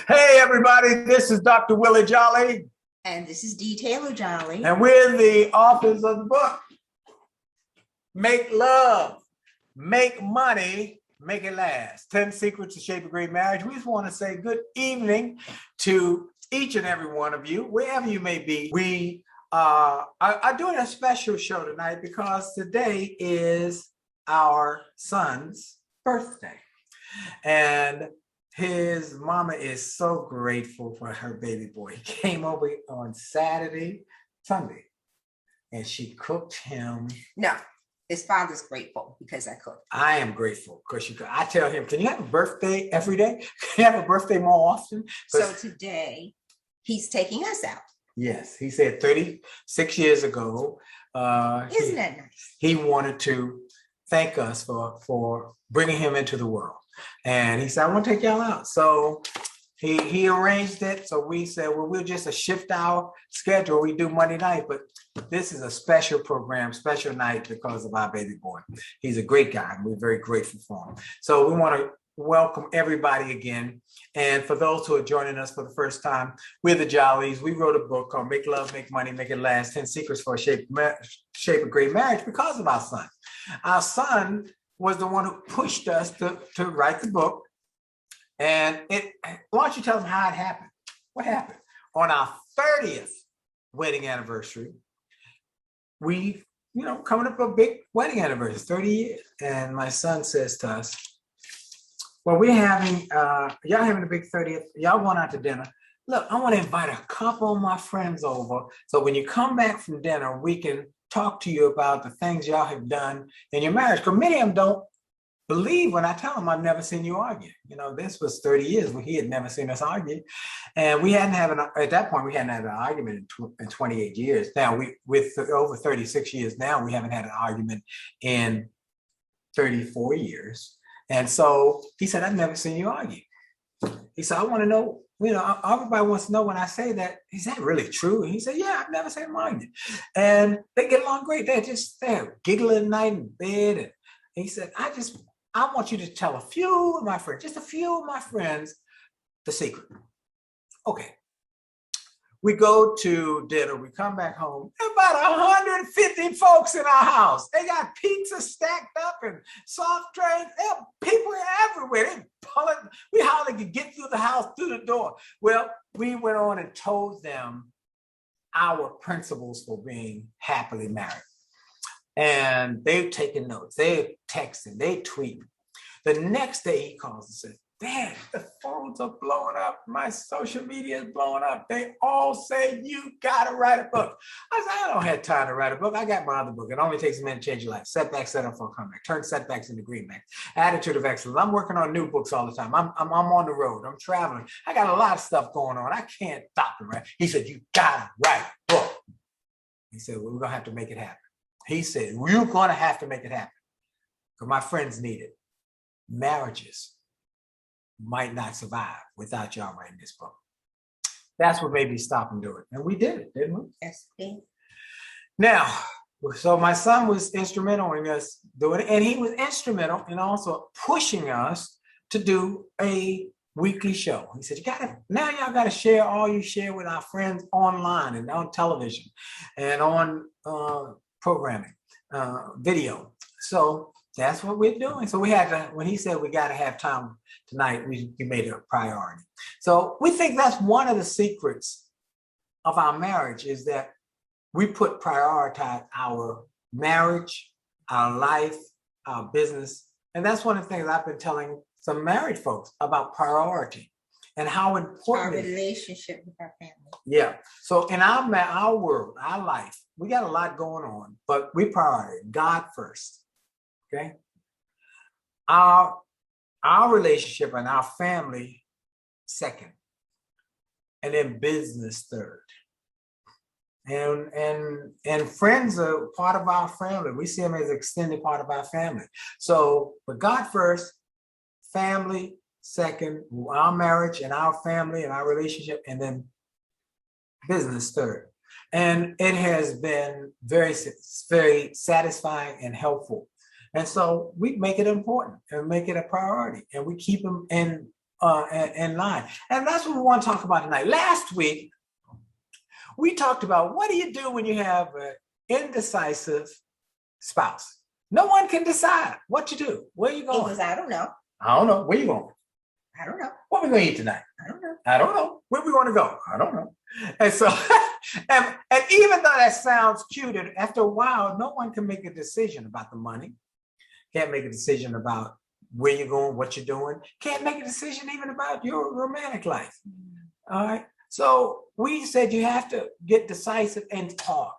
Hey, everybody, this is Dr. Willie Jolley. And this is Dee Taylor-Jolley. And we're the authors of the book, Make Love, Make Money, Make It Last. 10 Secrets to Shape a Great Marriage. We just want to say good evening to each and every one of you, wherever you may be. We are doing a special show tonight because today is our son's birthday. And his mama is so grateful for her baby boy. He came over on Sunday, and she cooked him. No, his father's grateful because I cooked. I am grateful because I tell him, can you have a birthday every day? Can you have a birthday more often? So today, he's taking us out. Yes, he said 36 years ago. Isn't that nice? He wanted to thank us for bringing him into the world. And he said, I want to take y'all out. So he arranged it. So we said, well, we'll just shift our schedule. We do Monday night, but this is a special program, special night because of our baby boy. He's a great guy, and we're very grateful for him. So we want to welcome everybody again. And for those who are joining us for the first time, we're the Jollies. We wrote a book called Make Love, Make Money, Make It Last, 10 Secrets for Shape a Great Marriage because of our son. Our son was the one who pushed us to write the book. And why don't you tell them how it happened? What happened? On our 30th wedding anniversary, we, coming up a big wedding anniversary, 30 years. And my son says to us, well, we're having, y'all having a big 30th, y'all going out to dinner. Look, I want to invite a couple of my friends over. So when you come back from dinner, we can talk to you about the things y'all have done in your marriage. Because many of them don't believe when I tell them I've never seen you argue. This was 30 years when he had never seen us argue. And we hadn't had, at that point, we hadn't had an argument in 28 years. Now, with over 36 years now, we haven't had an argument in 34 years. And so he said, I've never seen you argue. He said, I want to know, everybody wants to know when I say that, is that really true? And he said, yeah, I've never seen him argue. And they get along great. They're giggling at night in bed. And he said, I want you to tell a few of my friends, just a few of my friends, the secret. Okay. We go to dinner, we come back home, about 150 folks in our house. They got pizza stacked up and soft drinks. People everywhere. We hardly could get through the house, through the door. Well, we went on and told them our principles for being happily married. And they've taken notes, they're texting, they tweeting. The next day he calls and says, Dad, the phones are blowing up. My social media is blowing up. They all say you gotta write a book. I said, I don't have time to write a book. I got my other book. It only takes a minute to change your life. Setbacks set up for a comeback. Turn setbacks into greenbacks. Attitude of excellence. I'm working on new books all the time. I'm on the road. I'm traveling. I got a lot of stuff going on. I can't stop it, right? He said, you gotta write a book. He said, well, we're gonna have to make it happen. He said, you're gonna have to make it happen because my friends need it. Marriages might not survive without y'all writing this book. That's what made me stop and do it. And we did it, didn't we? Yes. Now, so my son was instrumental in us doing it, and he was instrumental in also pushing us to do a weekly show. He said, y'all gotta share all you share with our friends online and on television and on programming, video. So that's what we're doing. So we had to, when he said we got to have time tonight, we made it a priority. So we think that's one of the secrets of our marriage is that we prioritize our marriage, our life, our business. And that's one of the things I've been telling some married folks about priority and how important our relationship with our family. Yeah. So in our world, our life, we got a lot going on, but we prioritize God first. Okay. Our relationship and our family second, and then business third. And friends are part of our family. We see them as an extended part of our family. So, but God first, family second, our marriage and our family and our relationship, and then business third. And it has been very, very satisfying and helpful. And so we make it important and make it a priority, and we keep them. And in line. And that's what we want to talk about tonight. Last week, we talked about what do you do when you have an indecisive spouse? No one can decide what to do. Where are you going? Because I don't know. I don't know. Where you going? I don't know. What are we going to eat tonight? I don't know. I don't know. Where we want to go? I don't know. And so, and even though that sounds cute, and after a while, no one can make a decision about the money. Can't make a decision about where you're going, what you're doing. Can't make a decision even about your romantic life. All right. So we said you have to get decisive and talk.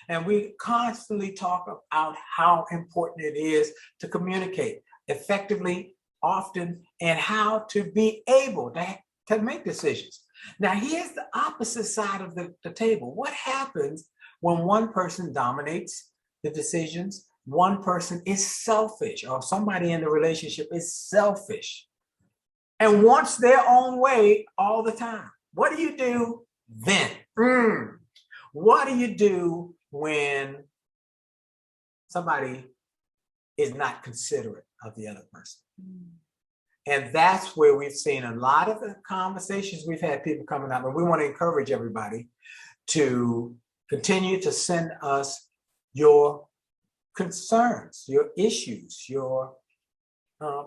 And we constantly talk about how important it is to communicate effectively, often, and how to be able to make decisions. Now, here's the opposite side of the table. What happens when one person dominates the decisions? One person is selfish, or somebody in the relationship is selfish and wants their own way all the time. What do you do then? What do you do when somebody is not considerate of the other person? And that's where we've seen a lot of the conversations we've had, people coming up, and we want to encourage everybody to continue to send us your concerns, your issues, your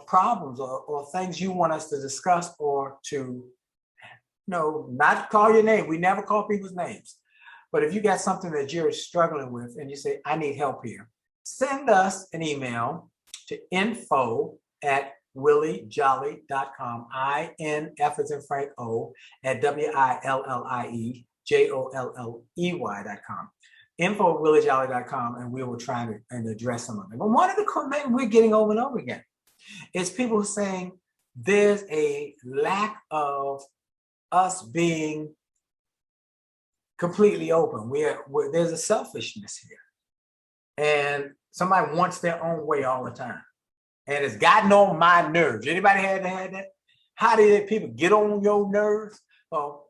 problems, or things you want us to discuss, or to, not call your name. We never call people's names. But if you got something that you're struggling with and you say, I need help here, send us an email to info@williejolly.com, INF as in Frank O, at WILLIEJOLLEY.com. info@williejolly.com, and we will try and address some of them. But one of the comments we're getting over and over again is people saying there's a lack of us being completely open. There's a selfishness here, and somebody wants their own way all the time, and it's gotten on my nerves. Anybody had that? How did people get on your nerves? Well,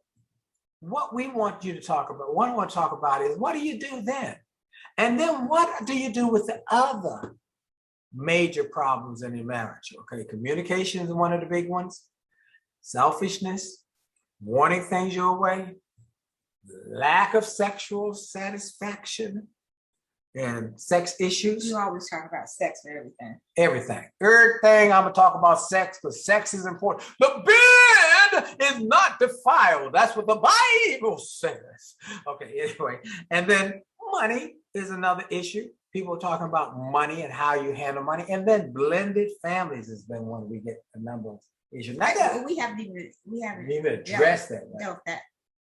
what we want you to talk about, what I want to talk about is, what do you do then? And then what do you do with the other major problems in your marriage? Okay, communication is one of the big ones. Selfishness, wanting things your way, lack of sexual satisfaction, and sex issues. You always talk about sex for everything. Everything I'm gonna talk about sex, because sex is important. The bed is not defiled. That's what the Bible says. Okay, anyway. And then money is another issue. People are talking about money and how you handle money. And then blended families has been one we get a number of issues. Now, we haven't even addressed that. Right? No,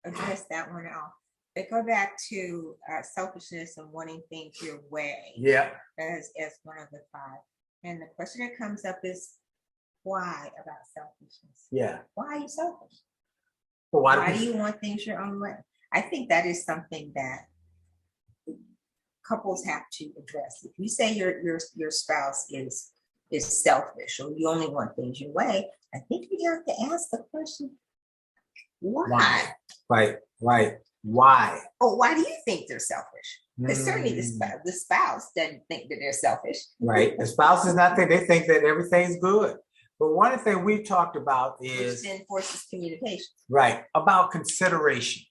address that one out. But go back to selfishness and wanting things your way. Yeah. As one of the five. And the question that comes up is, why about selfishness? Yeah. Why are you selfish? Well, why do you want things your own way? I think that is something that couples have to address. If you say your spouse is selfish, or you only want things your way, I think you have to ask the question, why? Right. Why? Oh, why do you think they're selfish? Because certainly the spouse doesn't think that they're selfish. Right. The spouse does not think, they think that everything's good. But one of the things we've talked about is, which then forces communication. Right. About consideration.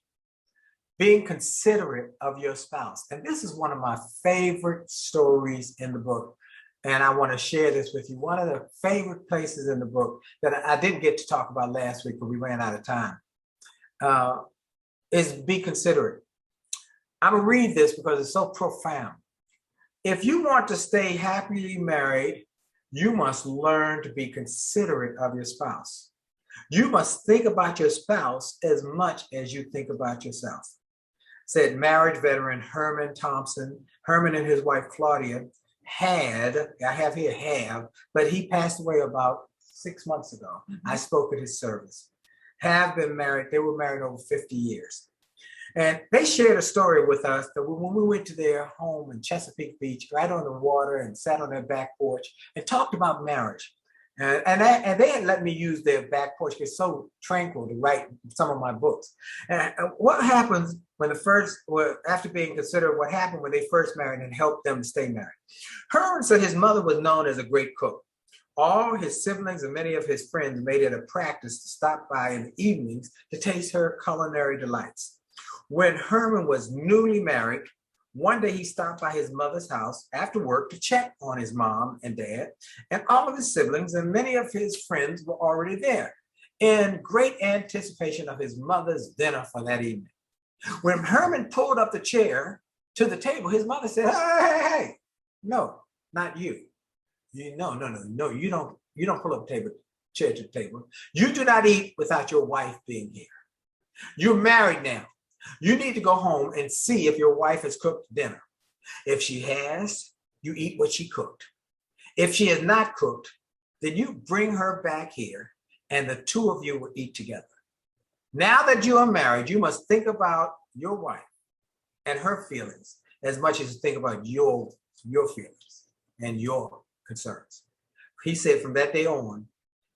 Being considerate of your spouse. And this is one of my favorite stories in the book. And I want to share this with you. One of the favorite places in the book that I didn't get to talk about last week, but we ran out of time, is be considerate. I'm going to read this because it's so profound. If you want to stay happily married, you must learn to be considerate of your spouse. You must think about your spouse as much as you think about yourself, said marriage veteran Herman Thompson. Herman and his wife Claudia but he passed away about 6 months ago. I spoke at his service. Have been married, they were married over 50 years. And they shared a story with us that when we went to their home in Chesapeake Beach, right on the water, and sat on their back porch and talked about marriage. And they had let me use their back porch. It's so tranquil to write some of my books. And what happens when after being considered, what happened when they first married and helped them stay married? Herman said his mother was known as a great cook. All his siblings and many of his friends made it a practice to stop by in the evenings to taste her culinary delights. When Herman was newly married, one day he stopped by his mother's house after work to check on his mom and dad, and all of his siblings and many of his friends were already there, in great anticipation of his mother's dinner for that evening. When Herman pulled up the chair to the table, his mother said, hey, no, not you. No, you don't pull up the chair to the table. You do not eat without your wife being here. You're married now. You need to go home and see if your wife has cooked dinner. If she has, you eat what she cooked. If she has not cooked, then you bring her back here and the two of you will eat together. Now that you are married, you must think about your wife and her feelings as much as you think about your feelings and your concerns. He said from that day on,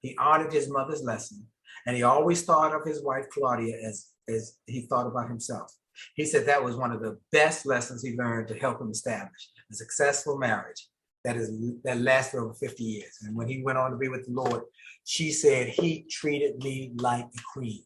he honored his mother's lesson, and he always thought of his wife, Claudia, as he thought about himself. He said that was one of the best lessons he learned to help him establish a successful marriage that lasted over 50 years. And when he went on to be with the Lord, she said, he treated me like a queen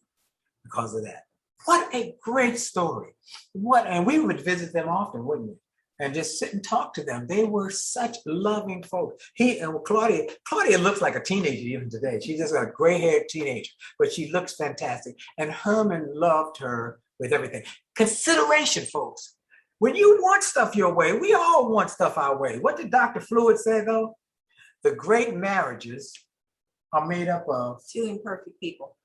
because of that. What a great story. And we would visit them often, wouldn't we? And just sit and talk to them. They were such loving folks. Claudia looks like a teenager even today. She's just a gray-haired teenager, but she looks fantastic. And Herman loved her with everything. Consideration, folks. When you want stuff your way, we all want stuff our way. What did Dr. Fluid say, though? The great marriages are made up of two imperfect people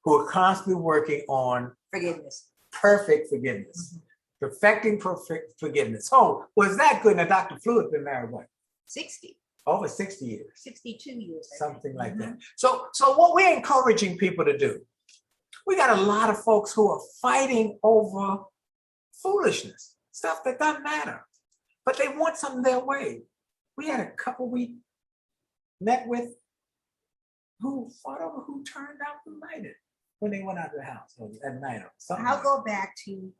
who are constantly working on forgiveness, perfect forgiveness. Mm-hmm. Perfecting perfect forgiveness. Oh, was that good? Now, Dr. Fluid's been married what? 60. Over 60 years. 62 years. Something like that. So what we're encouraging people to do, we got a lot of folks who are fighting over foolishness, stuff that doesn't matter, but they want something their way. We had a couple we met with who fought over who turned out the lighter when they went out of the house at night or something. I'll go back to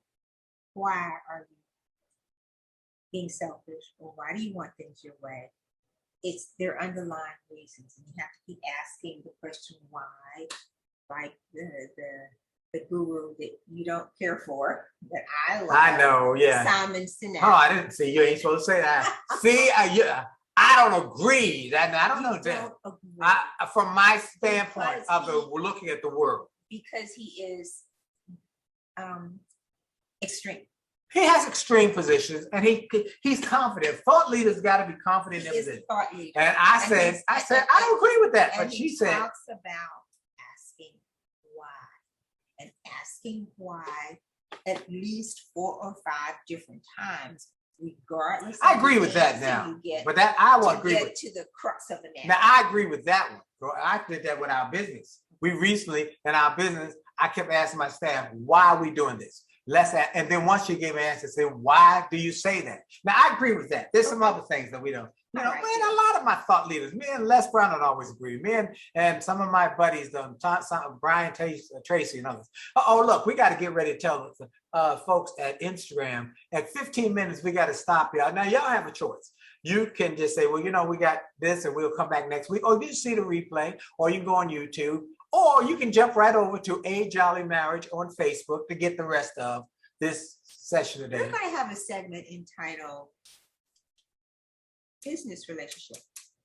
why are you being selfish, or why do you want things your way? It's their underlying reasons, and you have to keep asking the question why, like the guru that you don't care for, that I love. I know, yeah. Simon Sinek. Oh, I didn't see. You ain't supposed to say that. See, I don't agree. I don't know that. From my standpoint looking at the world, because he is extreme. He has extreme positions, and he's confident. Thought leaders got to be confident in everything. Thought leader. And I said, I don't agree with that. But she said, talks about asking why at least 4 or 5 different times, regardless. I agree with that now. But that I will agree with to the crux of the matter. Now I agree with that one. I did that with our business. We recently in our business, I kept asking my staff, why are we doing this? And then once you gave an answer, say, why do you say that? Now I agree with that. There's some other things that we don't. Me and a lot of my thought leaders, me and Les Brown don't always agree. Me and some of my buddies, Brian Tracy and others. Look, we got to get ready to tell folks at Instagram at 15 minutes, we got to stop y'all. Now y'all have a choice. You can just say, well, we got this and we'll come back next week. Or you see the replay, or you can go on YouTube, or you can jump right over to A Jolly Marriage on Facebook to get the rest of this session today. We're going to have a segment entitled Business Relationship.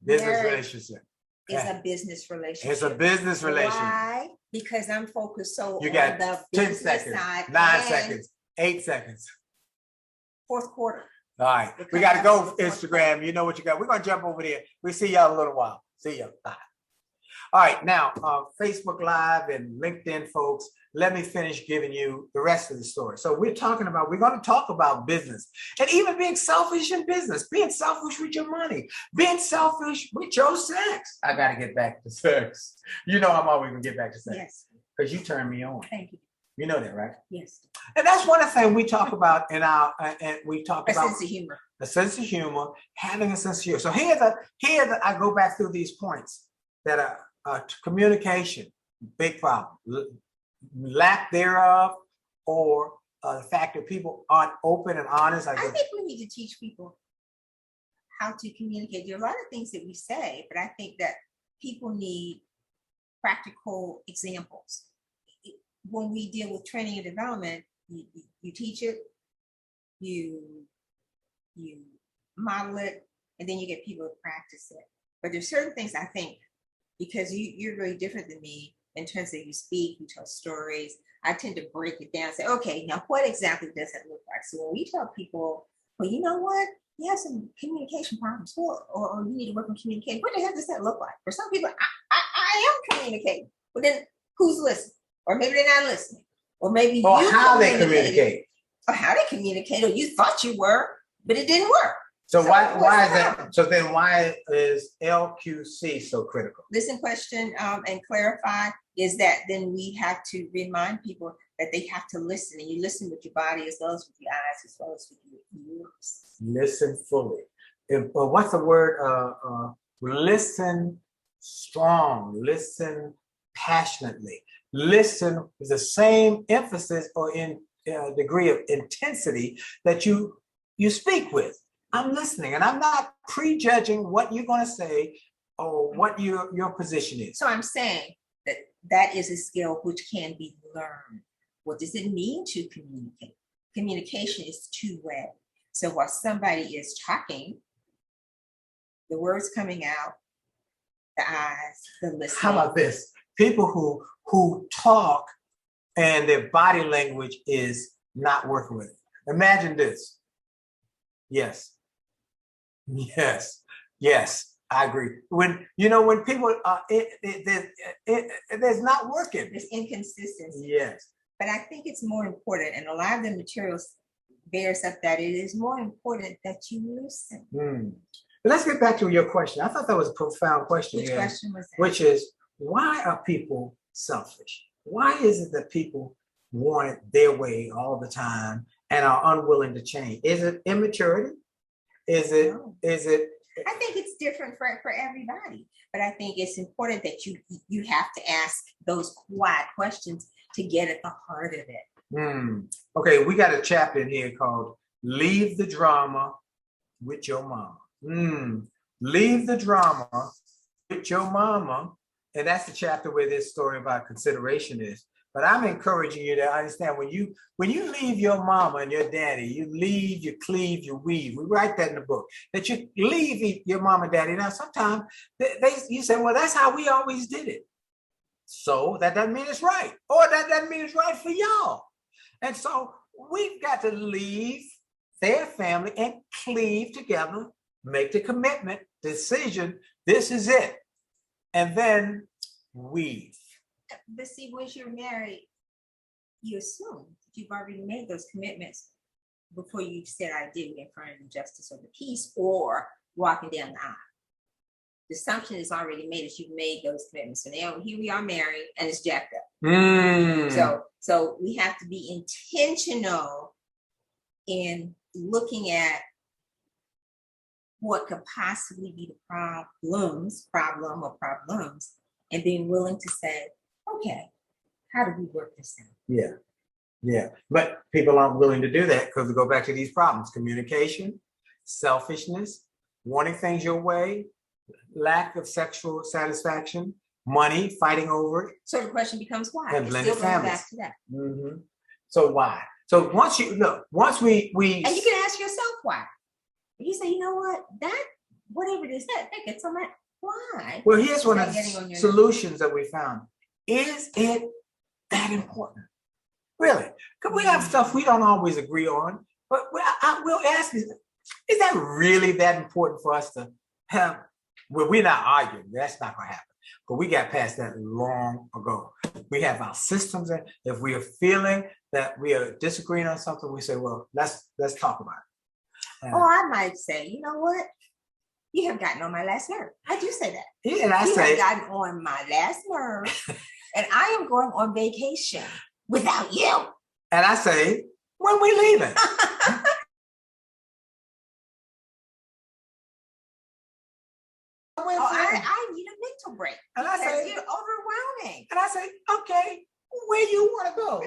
Business relationship. Is a business relationship. It's a business relationship. Why? Because I'm focused you got on the 10 business seconds, side. 9 seconds, 8 seconds. Fourth quarter. All right. We got to go Instagram. You know what you got. We're going to jump over there. We'll see y'all in a little while. See ya. Bye. All right. Now, Facebook Live and LinkedIn folks, let me finish giving you the rest of the story. So we're going to talk about business and even being selfish in business, being selfish with your money, being selfish with your sex. I got to get back to sex. I'm always going to get back to sex. Yes. Because you turned me on. Thank you. You know that, right? Yes. And that's one of the things we talk about in our, and we talk about sense of humor. A sense of humor, having a sense of humor. So I go back through these points that are communication, big problem, lack thereof, or the fact that people aren't open and honest. I think we need to teach people how to communicate. There are a lot of things that we say, but I think that people need practical examples. When we deal with training and development, you teach it, you model it, and then you get people to practice it. But there's certain things I think, because you're really different than me in terms of you speak, you tell stories, I tend to break it down and say, okay, now what exactly does it look like? So when we tell people, well, you know what? You have some communication problems, or you need to work on communication. What the heck does that look like? For some people, I am communicating, but then who's listening? Or maybe they're not listening. Or maybe Or how they communicate. Or how they communicate, or you thought you were, but it didn't work. So why is that? So then why is LQC so critical? Listen, question, and clarify is that then we have to remind people that they have to listen, and you listen with your body as well as with your eyes, as well as with your ears. Listen fully. What's the word? Listen strong. Listen passionately. Listen with the same emphasis or in degree of intensity that you speak with. I'm listening, and I'm not prejudging what you're going to say or what your position is. So I'm saying that is a skill which can be learned. What does it mean to communicate? Communication is two-way. So while somebody is talking, the words coming out, the eyes, the listening. How about this? People who talk and their body language is not working with it. Imagine this. Yes, I agree. When people there's not working. There's inconsistency. Yes. But I think it's more important, and a lot of the materials bears up that it is more important that you listen. But let's get back to your question. I thought that was a profound question. Which question was that? Which is, why are people selfish? Why is it that people want it their way all the time and are unwilling to change? Is it immaturity? Is it? I think it's different for everybody, but I think it's important that you have to ask those quiet questions to get at the heart of it. Okay, we got a chapter in here called "Leave the Drama with Your Mama." Leave the drama with your mama, and that's the chapter where this story about consideration is. But I'm encouraging you to understand when you leave your mama and your daddy, you leave, you cleave, you weave. We write that in the book, that you leave your mama and daddy. Now, sometimes you say, well, that's how we always did it. So that doesn't mean it's right, or that doesn't mean it's right for y'all. And so we've got to leave their family and cleave together, make the commitment, decision, this is it. And then weave. But see, once you're married, you assume that you've already made those commitments before you've said I do in front of the justice of the peace or walking down the aisle. The assumption is already made that you've made those commitments. So now here we are married and it's jacked up. So we have to be intentional in looking at what could possibly be the problem or problems, and being willing to say, okay, how do we work this out? Yeah. But people aren't willing to do that because we go back to these problems: communication, selfishness, wanting things your way, lack of sexual satisfaction, money, fighting over it. So the question becomes why? And blended families. Back to that. So why? So once we and you can ask yourself why. You say, you know what, that whatever it is, that gets on my why. Well, here's one of the solutions that we found. Is it that important? Really? Because we have stuff we don't always agree on, but we'll ask you, is that really that important for us to have? Well, we're not arguing. That's not going to happen. But we got past that long ago. We have our systems. And if we are feeling that we are disagreeing on something, we say, well, let's talk about it. Or I might say, you know what? You have gotten on my last nerve. I do say that. Yeah, and I you say, have gotten on my last nerve, and I am going on vacation without you. And I say, when we leaving? I need a mental break. And I say, you're overwhelming. And I say, okay, Where do you want to go?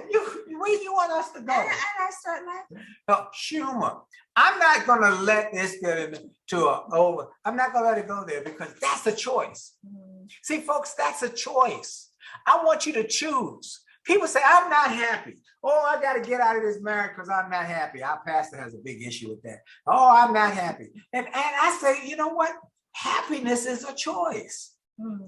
Where do you want us to go? And I start laughing. No, humor. I'm not going to let this get into over. I'm not going to let it go there because that's a choice. See, folks, that's a choice. I want you to choose. People say, I'm not happy. Oh, I got to get out of this marriage because I'm not happy. Our pastor has a big issue with that. Oh, I'm not happy. And I say, you know what? Happiness is a choice.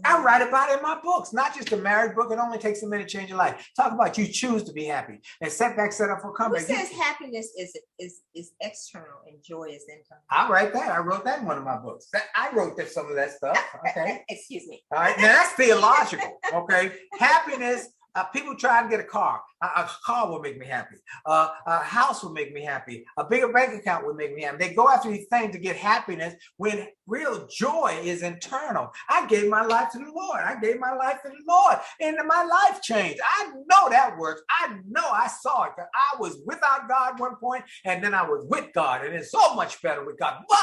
I write about it in my books, not just a marriage book. It only takes a minute to change your life. Talk about you choose to be happy and setback set up for Who comeback. says happiness is external and joy is internal? I write that. I wrote that in one of my books. I wrote some of that stuff. Okay. Excuse me. All right. Now that's theological. Okay. Happiness. People try to get a car. A car will make me happy. A house will make me happy. A bigger bank account will make me happy. They go after these things to get happiness when real joy is internal. I gave my life to the Lord. I gave my life to the Lord. And my life changed. I know that works. I know I saw it. I was without God at one point, and then I was with God. And it's so much better with God. But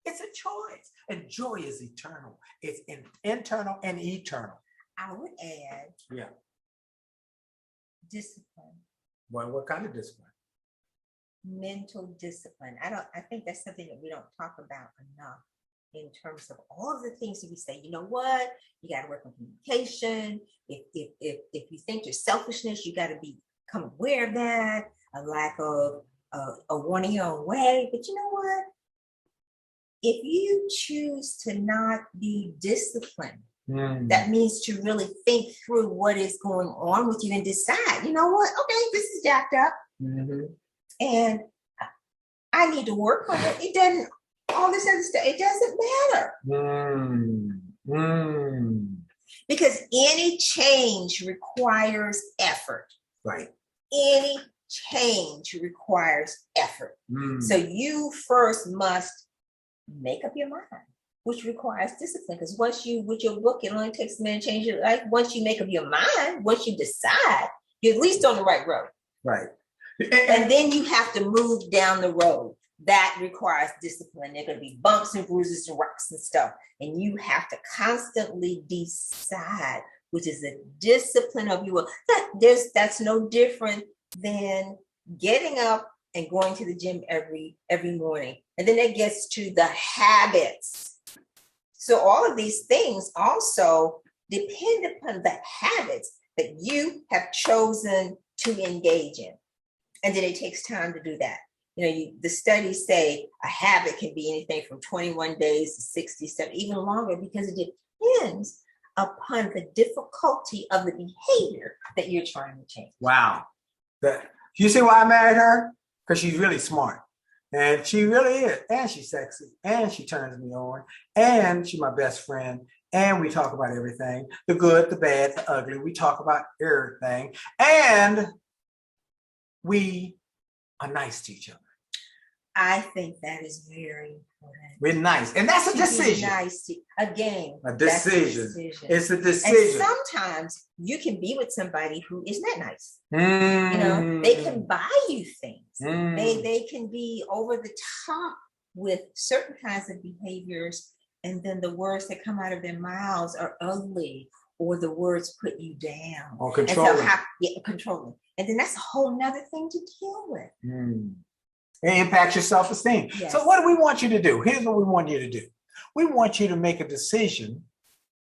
it's a choice. And joy is eternal. It's internal and eternal. I would add. Yeah. Discipline. Well, what kind of discipline? Mental discipline. I think that's something that we don't talk about enough in terms of all of the things that we say. You know what? You got to work on communication. If you think you're selfishness, you got to become aware of that. A lack of wanting your own way. But you know what? If you choose to not be disciplined, that means to really think through what is going on with you and decide, you know what? Okay, this is jacked up. And I need to work on it. It doesn't, all this other stuff, it doesn't matter. Because any change requires effort. Right. Any change requires effort. So you first must make up your mind, which requires discipline. Because once you, with your book, it only takes a minute to change your life. Once you make up your mind, once you decide, you're at least on the right road. Right. And then you have to move down the road. That requires discipline. There are going to be bumps and bruises and rocks and stuff. And you have to constantly decide, which is a discipline of your will. That's no different than getting up and going to the gym every morning. And then it gets to the habits. So all of these things also depend upon the habits that you have chosen to engage in. And then it takes time to do that. You know, the studies say a habit can be anything from 21 days to 67, even longer, because it depends upon the difficulty of the behavior that you're trying to change. Wow. You see why I married her? Because she's really smart. And she really is. And she's sexy. And she turns me on. And she's my best friend. And we talk about everything. The good, the bad, the ugly. We talk about everything. And we are nice to each other. I think that is very important. We're nice. And that's a decision. Nice again. A decision. It's a decision. And sometimes you can be with somebody who is not nice. You know, they can buy you things. They can be over the top with certain kinds of behaviors. And then the words that come out of their mouths are ugly, or the words put you down. Or controlling. Controlling. And then that's a whole nother thing to deal with. It impacts your self-esteem. Yes. So what do we want you to do? Here's what we want you to do. We want you to make a decision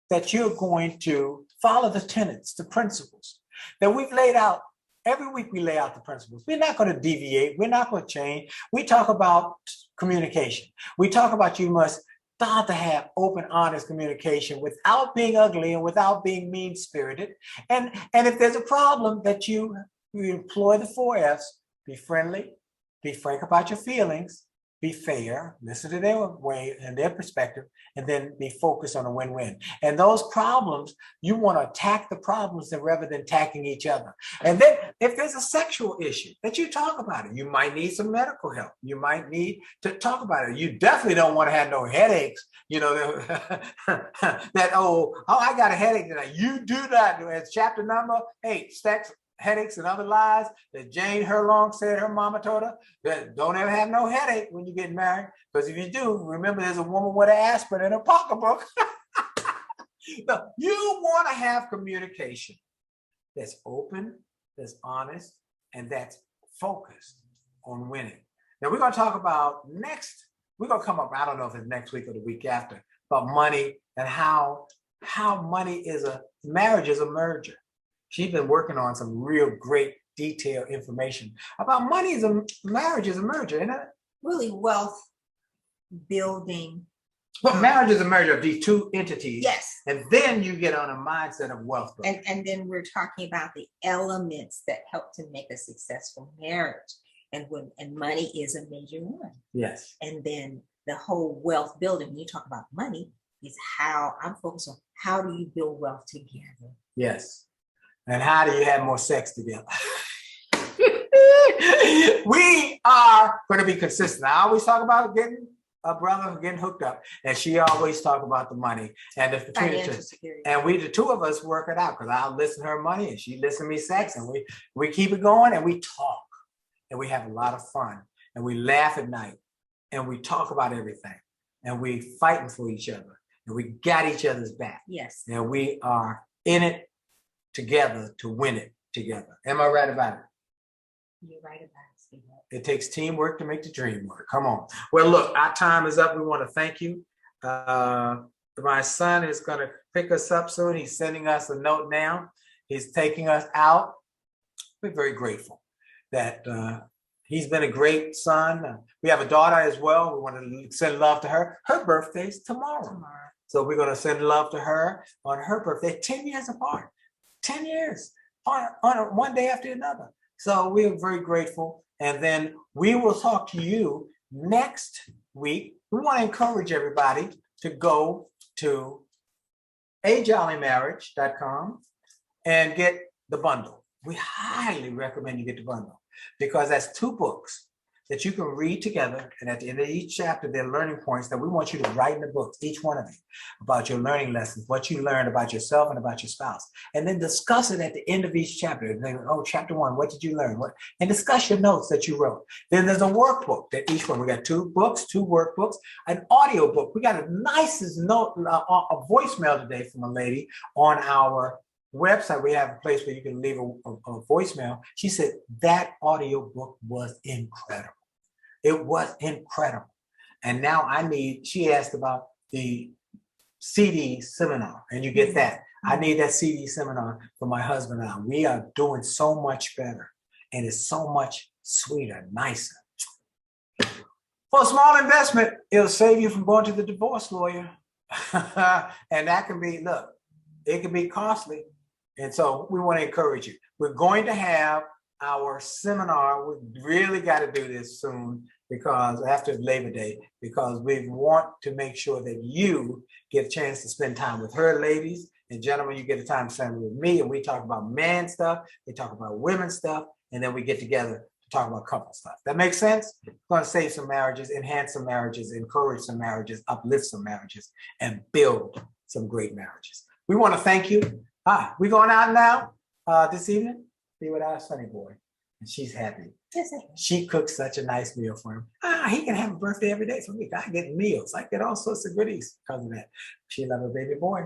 that you're going to follow the tenets, the principles that we've laid out. Every week we lay out the principles. We're not going to deviate. We're not going to change. We talk about communication. We talk about you must start to have open, honest communication without being ugly and without being mean-spirited. And if there's a problem that you employ the 4 F's, be friendly, be frank about your feelings, be fair, listen to their way and their perspective, and then be focused on a win-win. And those problems, you want to attack the problems rather than attacking each other. And then if there's a sexual issue, that you talk about it. You might need some medical help. You might need to talk about it. You definitely don't want to have no headaches. You know, I got a headache tonight. You do that. It's chapter number 8, sex, headaches, and other lies that Jane Herlong said her mama told her, that don't ever have no headache when you get married, because if you do, remember there's a woman with an aspirin in her pocketbook. No, you want to have communication that's open, that's honest, and that's focused on winning. Now we're going to talk about next. We're going to come up, I don't know if it's next week or the week after, about money and how money is marriage is a merger. She's been working on some real great detailed information about marriage is a merger, isn't it? Really wealth building. But marriage is a merger of these two entities. Yes. And then you get on a mindset of wealth building. And then we're talking about the elements that help to make a successful marriage. And money is a major one. Yes. And then the whole wealth building, when you talk about money, is how I'm focused on how do you build wealth together? Yes. And how do you have more sex together? We are going to be consistent. I always talk about getting a brother getting hooked up, and she always talk about the money and if between the two. And we, the two of us, work it out because I'll listen to her money and she listen to me sex, and we keep it going and we talk and we have a lot of fun and we laugh at night and we talk about everything and we fighting for each other and we got each other's back. Yes. And we are in it together to win it together. Am I right about it? You're right about it. It takes teamwork to make the dream work. Come on. Well, look, our time is up. We want to thank you. My son is going to pick us up soon. He's sending us a note now. He's taking us out. We're very grateful that he's been a great son. We have a daughter as well. We want to send love to her. Her birthday's tomorrow. So we're going to send love to her on her birthday, 10 years apart. 10 years on one day after another. So we are very grateful. And then we will talk to you next week. We want to encourage everybody to go to ajollymarriage.com and get the bundle. We highly recommend you get the bundle because that's 2 books that you can read together. And at the end of each chapter, there are learning points that we want you to write in the books, each one of you, about your learning lessons, what you learned about yourself and about your spouse. And then discuss it at the end of each chapter. And then, chapter 1, what did you learn? And discuss your notes that you wrote. Then there's a workbook that each one, we got 2 books, 2 workbooks, an audio book. We got a nicest note, a voicemail today from a lady on our website. We have a place where you can leave a voicemail. She said that audio book was incredible. It was incredible. And now she asked about the CD seminar, and you get that. I need that CD seminar for my husband and I. We are doing so much better, and it's so much sweeter, nicer. For a small investment, it'll save you from going to the divorce lawyer. And that can be, look, it can be costly. And so we want to encourage you. We're going to have our seminar. We really got to do this soon because after Labor Day, because we want to make sure that you get a chance to spend time with her, ladies and gentlemen. You get a time to spend with me, and we talk about man stuff. They talk about women stuff, and then we get together to talk about couple stuff. That makes sense? We're going to save some marriages, enhance some marriages, encourage some marriages, uplift some marriages, and build some great marriages. We want to thank you. We going out now this evening? Be with our Sunny boy. And she's happy. Yes, she cooks such a nice meal for him. He can have a birthday every day for me. I get meals. I get all sorts of goodies because of that. She loves her baby boy.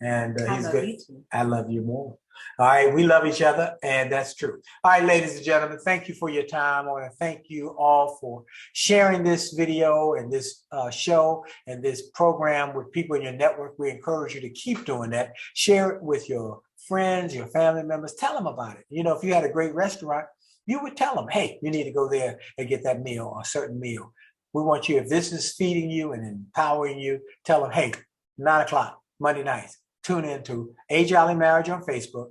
And he's good. I love you more. All right. We love each other. And that's true. All right, ladies and gentlemen, thank you for your time. I want to thank you all for sharing this video and this show and this program with people in your network. We encourage you to keep doing that. Share it with your friends, your family members. Tell them about it. You know, if you had a great restaurant, you would tell them, hey, you need to go there and get that meal or a certain meal. We want you, if this is feeding you and empowering you, tell them, hey, 9 o'clock, Monday nights, tune in to A Jolly Marriage on Facebook,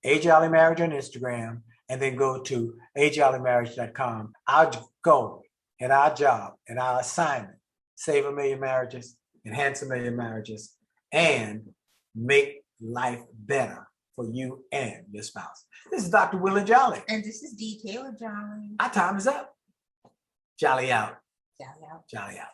A Jolly Marriage on Instagram, and then go to ajollymarriage.com. Our goal and our job and our assignment, save 1 million marriages, enhance 1 million marriages, and make life better for you and your spouse. This is Dr. Willie and Jolley. And this is Taylor-Jolley. Our time is up. Jolly out. Jolly out. Jolly out.